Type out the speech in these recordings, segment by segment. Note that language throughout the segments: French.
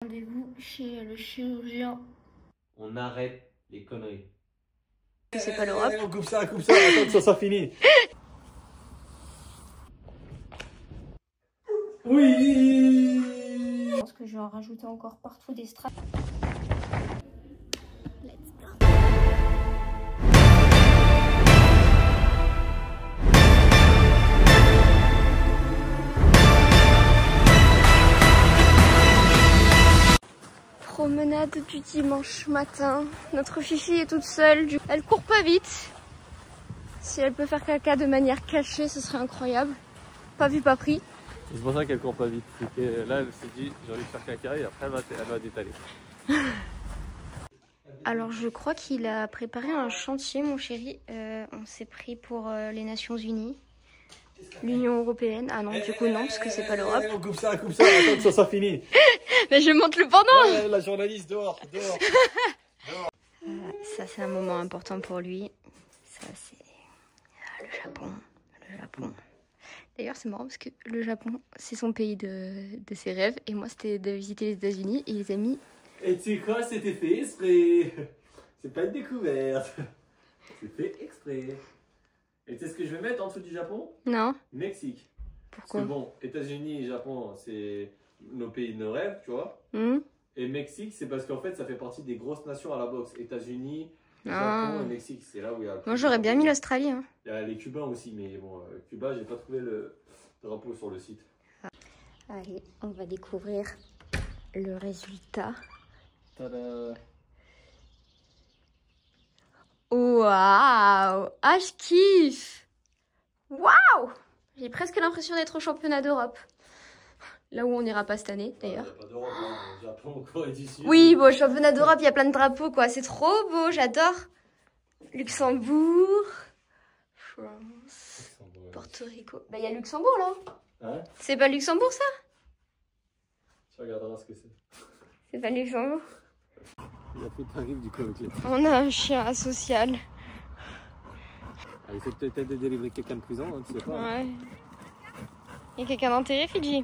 Rendez-vous chez le chirurgien. On arrête les conneries. C'est pas l'Europe. On coupe ça, attends que ça soit fini. Oui. Je pense que je vais en rajouter encore partout des straps. Let's go. Promenade du dimanche matin. Notre Fifi est toute seule. Elle court pas vite. Si elle peut faire caca de manière cachée, ce serait incroyable. Pas vu, pas pris. C'est pour ça qu'elle court pas vite. Là, elle s'est dit, j'ai envie de faire caca et après, elle va détaler. Alors, je crois qu'il a préparé un chantier, mon chéri. On s'est pris pour les Nations Unies, l'Union Européenne. Ah non, du coup, non, parce que c'est pas l'Europe. On coupe ça, attends que ça soit fini. Mais je monte le pendant. Ouais, la journaliste, dehors. Ça, c'est un moment important pour lui. Ça, c'est le Japon. D'ailleurs, c'est marrant parce que le Japon, c'est son pays de ses rêves. Et moi, c'était de visiter les États-Unis et les amis. Et tu sais quoi, c'était fait exprès. C'est pas une découverte. C'est fait exprès. Et tu sais ce que je vais mettre en dessous du Japon? Non. Mexique. Pourquoi? Parce que bon, États-Unis et Japon, c'est nos pays de nos rêves, tu vois. Et Mexique, c'est parce qu'en fait, ça fait partie des grosses nations à la boxe. États-Unis, Japon et Mexique, c'est là où il y a... Moi, j'aurais bien mis l'Australie. Hein. Il y a les Cubains aussi, mais bon, Cuba, j'ai pas trouvé le drapeau sur le site. Allez, on va découvrir le résultat. Tada! Waouh! Ah, je kiffe! Waouh! J'ai presque l'impression d'être au championnat d'Europe. Là où on n'ira pas cette année, d'ailleurs. Il n'y a pas d'Europe, hein. Japon, Corée du Sud. Oui, bon, championnat d'Europe, il y a plein de drapeaux, quoi. C'est trop beau, j'adore. Luxembourg, France, Porto Rico. Bah, il y a Luxembourg, là. Hein? C'est pas Luxembourg, ça? Tu regarderas ce que c'est. C'est pas Luxembourg. Il a fait tarif du coup avec les... On a un chien asocial. Ah, il fait peut-être de délivrer quelqu'un de prison, hein, tu sais pas. Ouais. Il y a quelqu'un d'enterré, Fidji.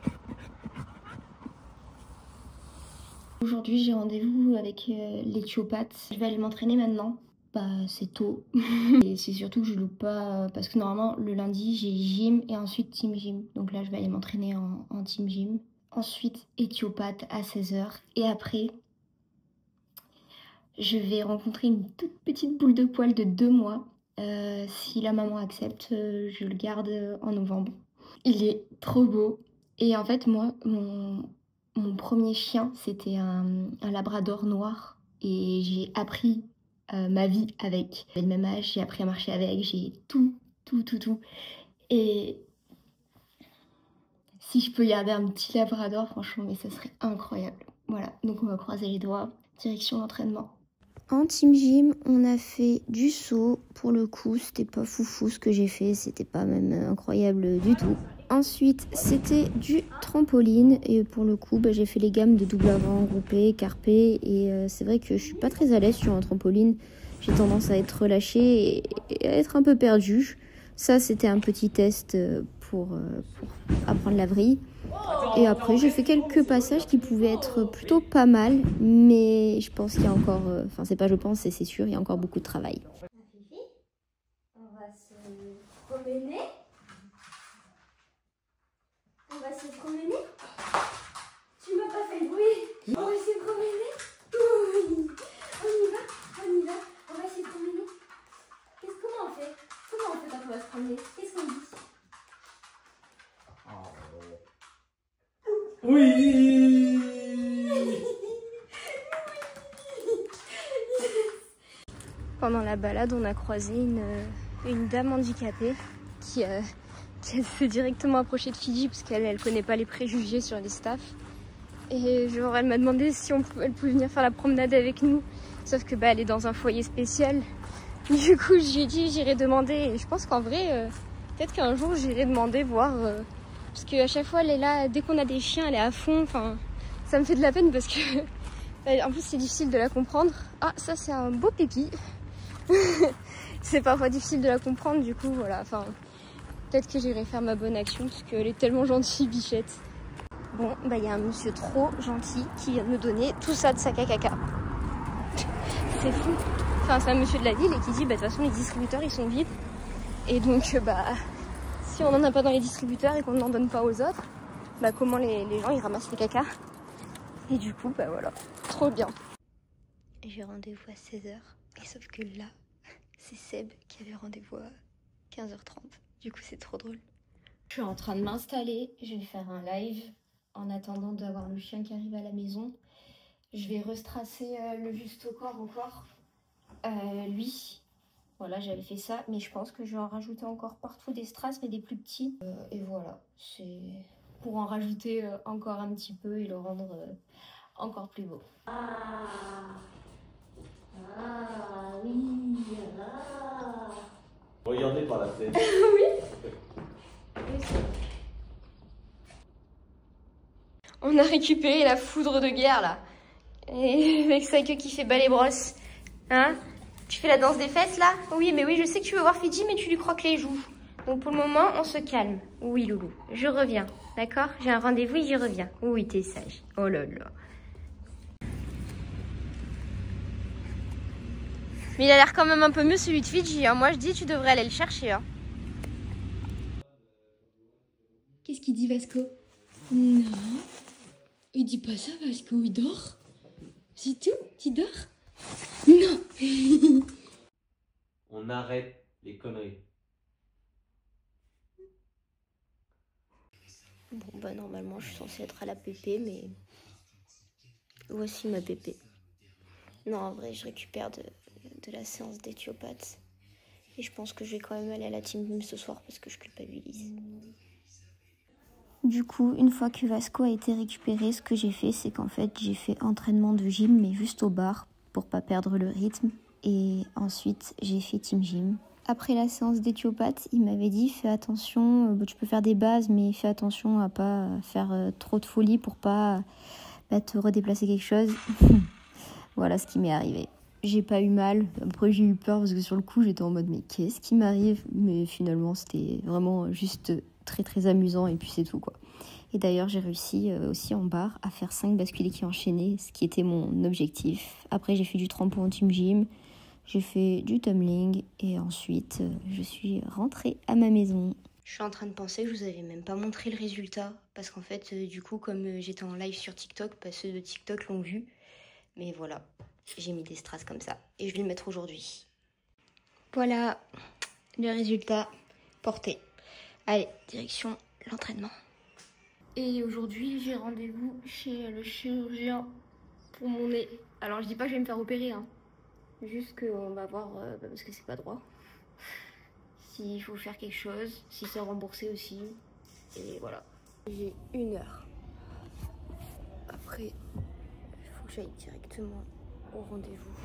Aujourd'hui, j'ai rendez-vous avec l'éthiopathe. Je vais aller m'entraîner maintenant. Bah, c'est tôt. Et c'est surtout que je loupe pas. Parce que normalement, le lundi, j'ai gym et ensuite team gym. Donc là, je vais aller m'entraîner en team gym. Ensuite, éthiopathe à 16h. Et après, je vais rencontrer une toute petite boule de poil de 2 mois. Si la maman accepte, je le garde en novembre. Il est trop beau. Et en fait, moi, mon premier chien, c'était un labrador noir. Et j'ai appris ma vie avec. J'avais le même âge, j'ai appris à marcher avec, j'ai tout. Et si je peux garder un petit labrador, franchement, mais ça serait incroyable. Voilà, donc on va croiser les doigts. Direction l'entraînement. En team gym, on a fait du saut. Pour le coup, c'était pas foufou ce que j'ai fait, c'était pas même incroyable du tout. Ensuite, c'était du trampoline et pour le coup, bah, j'ai fait les gammes de double avant, groupé, carpé et c'est vrai que je suis pas très à l'aise sur un trampoline. J'ai tendance à être relâchée et à être un peu perdue. Ça, c'était un petit test pour apprendre la vrille. Et après, j'ai fait quelques passages qui pouvaient être plutôt pas mal, mais je pense qu'il y a encore... Enfin, c'est pas je pense, c'est sûr, il y a encore beaucoup de travail. On va se promener. Tu m'as pas fait le bruit. On va se promener. Oui. On y va. On va se promener. Comment on fait quand on va se promener? Qu'est-ce qu'on dit? Oui. Pendant la balade, on a croisé une dame handicapée qui s'est directement approchée de Fidji parce qu'elle connaît pas les préjugés sur les staffs. Et genre, elle m'a demandé si elle pouvait venir faire la promenade avec nous. Sauf que bah, elle est dans un foyer spécial. Du coup, je lui ai dit j'irai demander. Et je pense qu'en vrai, peut-être qu'un jour j'irai demander, voir. Parce qu'à chaque fois, elle est là, dès qu'on a des chiens, elle est à fond. Enfin, ça me fait de la peine parce que en plus, c'est difficile de la comprendre. Ah, ça, c'est un beau pépi. C'est parfois difficile de la comprendre, du coup, voilà. Enfin, peut-être que j'irai faire ma bonne action parce qu'elle est tellement gentille, bichette. Bon, bah il y a un monsieur trop gentil qui vient de me donner tout ça de sac à caca. C'est fou. Enfin, c'est un monsieur de la ville et qui dit, bah de toute façon les distributeurs ils sont vides. Et donc, bah si on n'en a pas dans les distributeurs et qu'on n'en donne pas aux autres, bah comment les gens ils ramassent les caca. Et du coup, bah voilà, trop bien. J'ai rendez-vous à 16h. Et sauf que là, c'est Seb qui avait rendez-vous à 15h30. Du coup, c'est trop drôle. Je suis en train de m'installer. Je vais faire un live en attendant d'avoir le chien qui arrive à la maison. Je vais restracer le juste au corps encore. Lui, voilà, j'avais fait ça. Mais je pense que je vais en rajouter encore partout des strass, mais des plus petits. Et voilà, c'est pour en rajouter encore un petit peu et le rendre encore plus beau. Oui. Regardez par la tête. Oui. On a récupéré la foudre de guerre là. Et avec sa queue qui fait balai brosse. Hein? Tu fais la danse des fesses là? Oui, mais oui, je sais que tu veux voir Fidji, mais tu lui croques les joues. Donc pour le moment, on se calme. Oui, Loulou, je reviens. D'accord? J'ai un rendez-vous et j'y reviens. Oui, t'es sage. Oh là là. Mais il a l'air quand même un peu mieux celui de Fidji. Hein. Moi, je dis, tu devrais aller le chercher. Hein. Qu'est-ce qu'il dit, Vasco? Non. Il dit pas ça, Vasco. Il dort. C'est tout? Tu dors? Non. On arrête les conneries. Bon, bah, normalement, je suis censée être à la pépé, mais voici ma pépé. Non, en vrai, je récupère de la séance d'éthiopathe. Et je pense que je vais quand même aller à la team gym ce soir parce que je culpabilise. Du coup, une fois que Vasco a été récupéré, ce que j'ai fait, c'est qu'en fait, j'ai fait entraînement de gym, mais juste au bar, pour pas perdre le rythme. Et ensuite, j'ai fait team gym. Après la séance d'éthiopathe, il m'avait dit, fais attention, tu peux faire des bases, mais fais attention à pas faire trop de folie pour pas te redéplacer quelque chose. Voilà ce qui m'est arrivé. J'ai pas eu mal. Après, j'ai eu peur parce que sur le coup, j'étais en mode, mais qu'est-ce qui m'arrive? Mais finalement, c'était vraiment juste très très amusant et puis c'est tout quoi. Et d'ailleurs, j'ai réussi aussi en barre à faire 5 basculés qui enchaînaient, ce qui était mon objectif. Après, j'ai fait du tremplin en team gym, j'ai fait du tumbling et ensuite, je suis rentrée à ma maison. Je suis en train de penser que je vous avais même pas montré le résultat parce qu'en fait, du coup, comme j'étais en live sur TikTok, ceux de TikTok l'ont vu. Mais voilà, j'ai mis des strass comme ça et je vais le mettre aujourd'hui. Voilà le résultat porté. Allez, direction l'entraînement. Et aujourd'hui, j'ai rendez-vous chez le chirurgien pour mon nez. Alors, je dis pas que je vais me faire opérer, hein. Juste qu'on va voir, parce que c'est pas droit. S'il faut faire quelque chose, si c'est remboursé aussi. Et voilà. J'ai 1 heure. Après, il faut que j'aille directement au rendez-vous.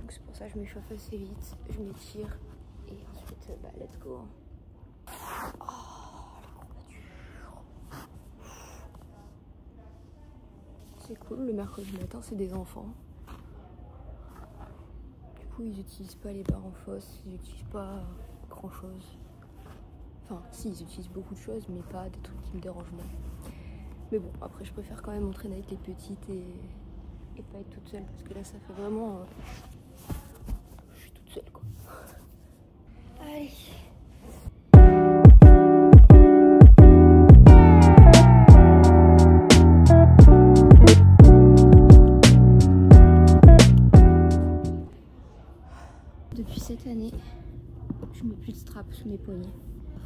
Donc c'est pour ça que je m'échauffe assez vite, je m'étire et ensuite, let's go. Oh, la courbature. C'est cool, le mercredi matin, c'est des enfants. Du coup, ils n'utilisent pas les barres en fosse, ils n'utilisent pas grand-chose. Enfin, si, ils utilisent beaucoup de choses, mais pas des trucs qui me dérangent moi. Mais bon, après, je préfère quand même m'entraîner avec les petites et pas être toute seule, parce que là, ça fait vraiment... je suis toute seule, quoi. Allez. Depuis cette année, je mets plus de strap sous mes poignets.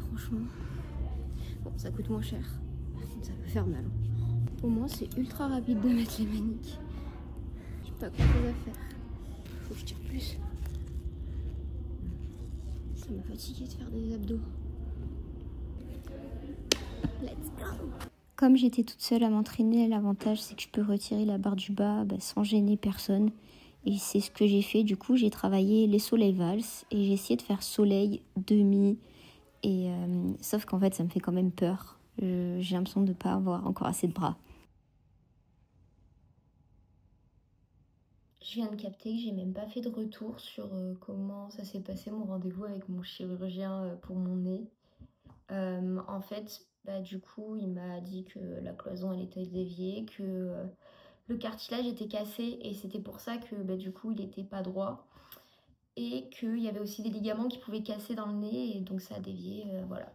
Franchement, bon, ça coûte moins cher. Ça peut faire mal. Au moins, c'est ultra rapide de mettre les maniques. J'ai pas grand chose à faire. Faut que je tire plus. Ça m'a fatigué de faire des abdos. Let's go! Comme j'étais toute seule à m'entraîner, l'avantage c'est que je peux retirer la barre du bas sans gêner personne. Et c'est ce que j'ai fait. Du coup, j'ai travaillé les soleils valses et j'ai essayé de faire soleil, demi. Et sauf qu'en fait, ça me fait quand même peur. J'ai l'impression de ne pas avoir encore assez de bras. Je viens de capter que j'ai même pas fait de retour sur comment ça s'est passé mon rendez-vous avec mon chirurgien pour mon nez. En fait, Bah, du coup, il m'a dit que la cloison elle était déviée, que le cartilage était cassé et c'était pour ça que bah, du coup il était pas droit. Et qu'il y avait aussi des ligaments qui pouvaient casser dans le nez et donc ça a dévié, voilà.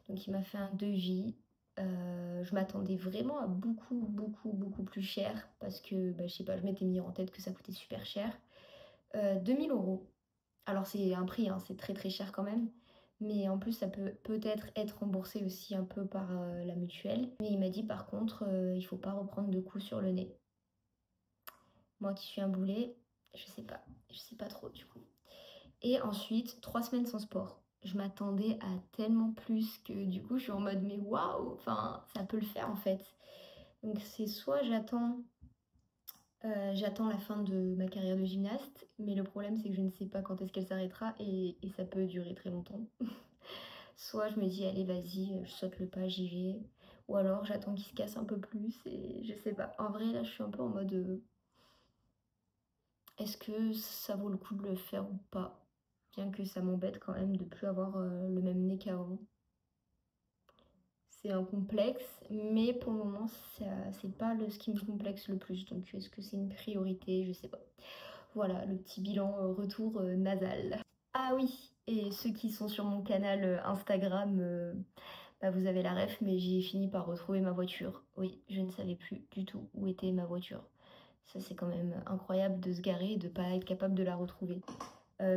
Donc il m'a fait un devis. Je m'attendais vraiment à beaucoup plus cher parce que, bah, je sais pas, je m'étais mis en tête que ça coûtait super cher. 2000 €. Alors c'est un prix, hein, c'est très cher quand même. Mais en plus, ça peut peut-être être remboursé aussi un peu par la mutuelle. Mais il m'a dit par contre, il faut pas reprendre de coups sur le nez. Moi qui suis un boulet, je sais pas trop du coup. Et ensuite, 3 semaines sans sport. Je m'attendais à tellement plus que du coup, je suis en mode mais waouh, enfin, ça peut le faire en fait. Donc c'est soit j'attends la fin de ma carrière de gymnaste, mais le problème c'est que je ne sais pas quand est-ce qu'elle s'arrêtera et ça peut durer très longtemps. Soit je me dis allez vas-y, je saute le pas, j'y vais. Ou alors j'attends qu'il se casse un peu plus et je sais pas. En vrai là je suis un peu en mode est-ce que ça vaut le coup de le faire ou pas? Bien que ça m'embête quand même de plus avoir le même nez qu'avant. C'est un complexe, mais pour le moment, c'est pas ce qui me complexe le plus. Donc, est-ce que c'est une priorité? Je sais pas. Voilà, le petit bilan retour nasal. Ah oui, et ceux qui sont sur mon canal Instagram, bah, vous avez la ref, mais j'ai fini par retrouver ma voiture. Oui, je ne savais plus du tout où était ma voiture. Ça, c'est quand même incroyable de se garer et de pas être capable de la retrouver.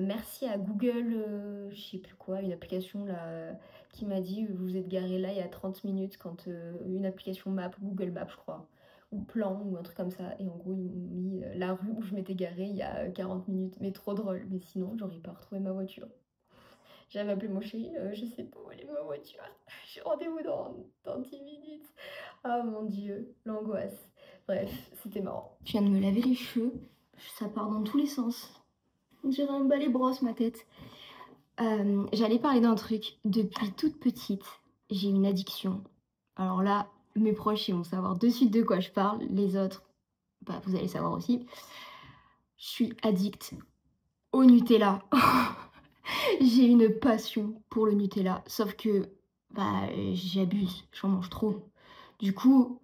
Merci à Google, je sais plus quoi, une application là qui m'a dit vous êtes garé là il y a 30 minutes quand une application map, Google Maps je crois, ou plan ou un truc comme ça. Et en gros ils m'ont mis la rue où je m'étais garée il y a 40 minutes. Mais trop drôle, mais sinon j'aurais pas retrouvé ma voiture. J'avais appelé mon chéri, je sais pas où est ma voiture. J'ai rendez-vous dans 10 minutes. Ah mon dieu, l'angoisse. Bref, c'était marrant. Je viens de me laver les cheveux, ça part dans tous les sens. On dirait un balai brosse ma tête. J'allais parler d'un truc. Depuis toute petite, j'ai une addiction. Alors là, mes proches ils vont savoir de suite de quoi je parle. Les autres, bah, vous allez savoir aussi. Je suis addict au Nutella. J'ai une passion pour le Nutella. Sauf que bah, j'abuse, j'en mange trop. Du coup,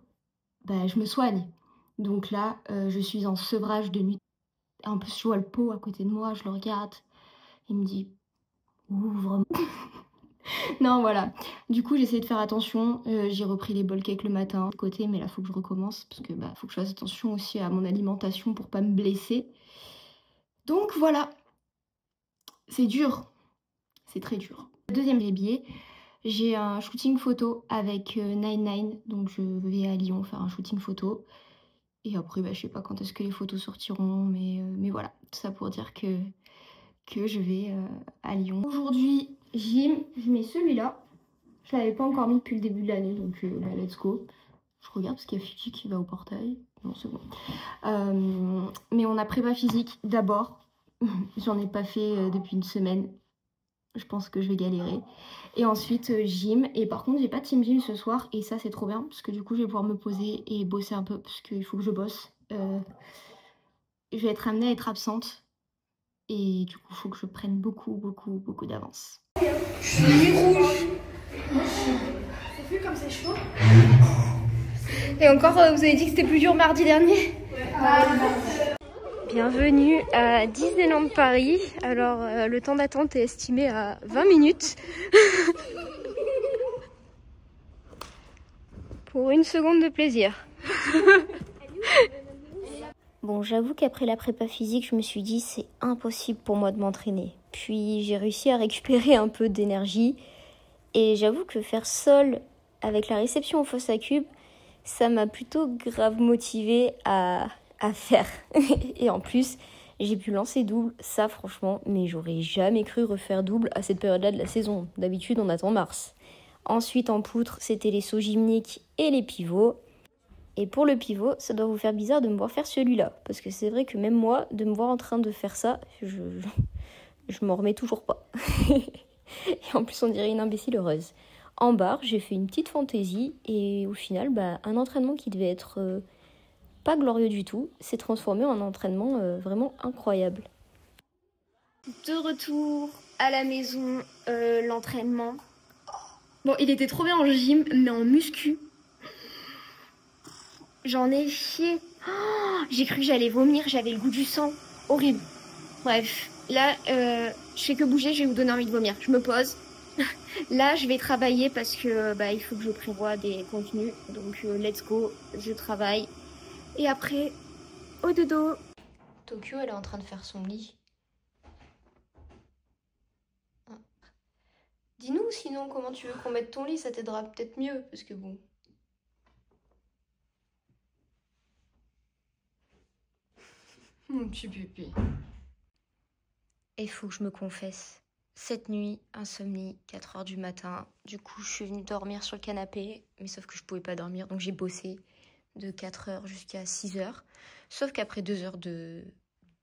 bah, je me soigne. Donc là, je suis en sevrage de Nutella. En plus, je vois le pot à côté de moi, je le regarde. Il me dit ouvre. Non, voilà. Du coup, j'essaie de faire attention. J'ai repris les bol cakes le matin de côté, mais là, faut que je recommence parce que bah, faut que je fasse attention aussi à mon alimentation pour pas me blesser. Donc voilà. C'est dur. C'est très dur. Deuxième billet, j'ai un shooting photo avec 99. Donc je vais à Lyon faire un shooting photo. Et après, bah, je sais pas quand est-ce que les photos sortiront, mais voilà. Tout ça pour dire que je vais à Lyon. Aujourd'hui, gym, je mets celui-là. Je l'avais pas encore mis depuis le début de l'année, donc bah, let's go. Je regarde parce qu'il y a Fiji qui va au portail. Non, c'est bon. Mais on a prépa physique d'abord. J'en ai pas fait depuis une semaine. Je pense que je vais galérer. Et ensuite, gym. Et par contre, j'ai pas de team gym ce soir. Et ça, c'est trop bien. Parce que du coup, je vais pouvoir me poser et bosser un peu. Parce qu'il faut que je bosse. Je vais être amenée à être absente. Et du coup, il faut que je prenne beaucoup d'avance. Je suis devenue rouge. C'est plus comme c'est chaud. Et encore, vous avez dit que c'était plus dur mardi dernier. Bienvenue à Disneyland Paris. Alors, le temps d'attente est estimé à 20 minutes. Pour une seconde de plaisir. Bon, j'avoue qu'après la prépa physique, je me suis dit c'est impossible pour moi de m'entraîner. Puis j'ai réussi à récupérer un peu d'énergie. Et j'avoue que faire sol avec la réception au fosse à cube, ça m'a plutôt grave motivée à faire. Et en plus, j'ai pu lancer double, ça franchement, mais j'aurais jamais cru refaire double à cette période-là de la saison. D'habitude, on attend mars. Ensuite, en poutre, c'était les sauts gymniques et les pivots. Et pour le pivot, ça doit vous faire bizarre de me voir faire celui-là. Parce que c'est vrai que même moi, de me voir en train de faire ça, je m'en remets toujours pas. Et en plus, on dirait une imbécile heureuse. En barre, j'ai fait une petite fantaisie. Et au final, bah, un entraînement qui devait être pas glorieux du tout s'est transformé en un entraînement vraiment incroyable. De retour à la maison, l'entraînement. Bon, il était trop bien en gym, mais en muscu, j'en ai chié. Oh, j'ai cru que j'allais vomir, j'avais le goût du sang. Horrible. Bref, là, je fais que bouger, je vais vous donner envie de vomir. Je me pose. Là, je vais travailler parce que il faut que je prévoie des contenus. Donc, let's go, je travaille. Et après, au dodo. Tokyo, elle est en train de faire son lit. Ah. Dis-nous sinon comment tu veux qu'on mette ton lit, ça t'aidera peut-être mieux. Parce que bon... Mon petit bébé. Il faut que je me confesse. Cette nuit, insomnie, 4 h du matin. Du coup, je suis venue dormir sur le canapé. Mais sauf que je pouvais pas dormir, donc j'ai bossé de 4 h jusqu'à 6 h. Sauf qu'après 2 heures de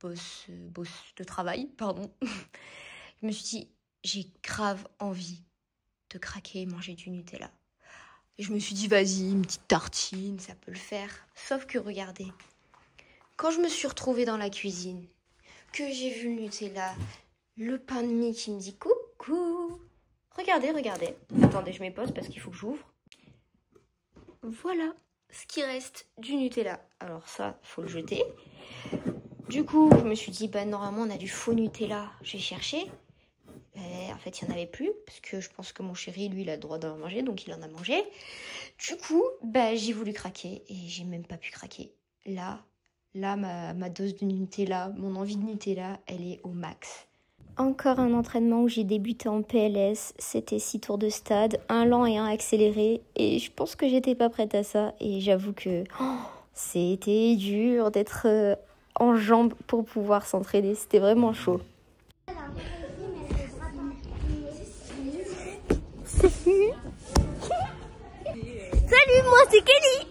de travail, pardon, je me suis dit, j'ai grave envie de craquer et manger du Nutella. Et je me suis dit, vas-y, une petite tartine, ça peut le faire. Sauf que regardez, quand je me suis retrouvée dans la cuisine, que j'ai vu le Nutella, le pain de mie qui me dit coucou. Regardez, regardez. Attendez, je m'épose parce qu'il faut que j'ouvre. Voilà ce qui reste du Nutella. Alors ça, faut le jeter. Du coup, je me suis dit, normalement, on a du faux Nutella. J'ai cherché. En fait, il n'y en avait plus. Parce que je pense que mon chéri, lui, il a le droit d'en manger. Donc, il en a mangé. Du coup, j'ai voulu craquer. Et j'ai même pas pu craquer. Là, ma dose de Nutella, mon envie de Nutella, elle est au max. Encore un entraînement où j'ai débuté en PLS. C'était 6 tours de stade, un lent et un accéléré. Et je pense que j'étais pas prête à ça. Et j'avoue que c'était dur d'être en jambes pour pouvoir s'entraîner. C'était vraiment chaud. Salut, moi c'est Kelly.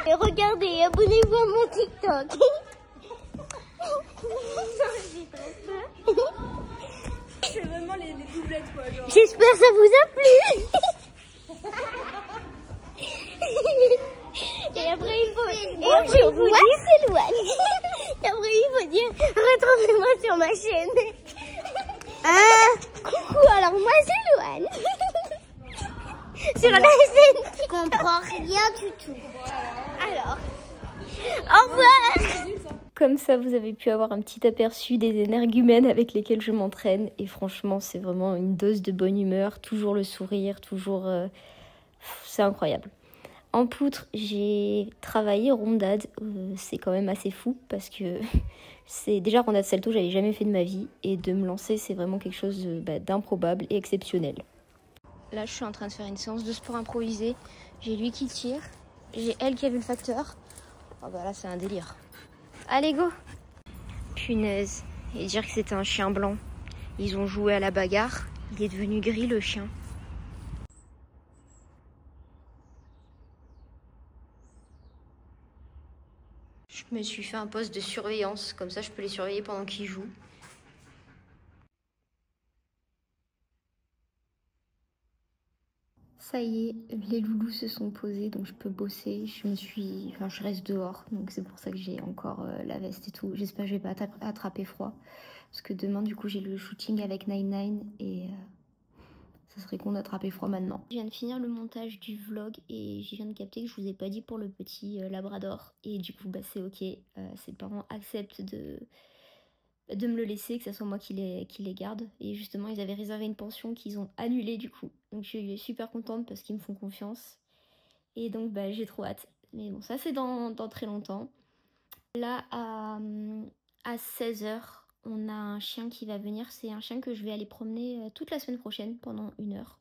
Et regardez, abonnez-vous à mon TikTok. C'est vraiment les doublettes quoi. J'espère que ça vous a plu. Et après il faut dire retrouvez-moi sur ma chaîne. Coucou, alors moi c'est Louane. Sur la chaîne. Je comprends rien du tout. Alors, au revoir. Comme ça, vous avez pu avoir un petit aperçu des énergumènes avec lesquels je m'entraîne. Et franchement, c'est vraiment une dose de bonne humeur. Toujours le sourire, toujours... c'est incroyable. En poutre, j'ai travaillé rondade. C'est quand même assez fou parce que c'est déjà rondade salto, j'avais jamais fait de ma vie. Et de me lancer, c'est vraiment quelque chose d'improbable et exceptionnel. Là, je suis en train de faire une séance de sport improvisé. J'ai lui qui tire. J'ai elle qui a vu le facteur. Oh là, c'est un délire. Allez, go! Punaise. Et dire que c'était un chien blanc. Ils ont joué à la bagarre. Il est devenu gris, le chien. Je me suis fait un poste de surveillance. Comme ça, je peux les surveiller pendant qu'ils jouent. Ça y est, les loulous se sont posés, donc je peux bosser. Je reste dehors, donc c'est pour ça que j'ai encore la veste et tout. J'espère que je vais pas attraper froid, parce que demain, du coup, j'ai le shooting avec 99 et ça serait con d'attraper froid maintenant. Je viens de finir le montage du vlog et je viens de capter que je vous ai pas dit pour le petit labrador. Et du coup, c'est ok, ses parents acceptent de me le laisser, que ce soit moi qui les garde. Et justement, ils avaient réservé une pension qu'ils ont annulée du coup. Donc je suis super contente parce qu'ils me font confiance. Et donc j'ai trop hâte. Mais bon, ça c'est dans très longtemps. Là, à 16 h, on a un chien qui va venir. C'est un chien que je vais aller promener toute la semaine prochaine pendant 1 heure.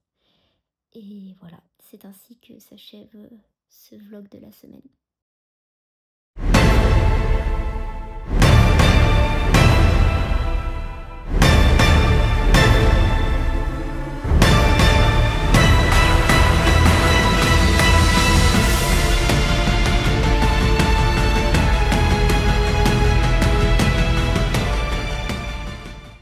Et voilà, c'est ainsi que s'achève ce vlog de la semaine.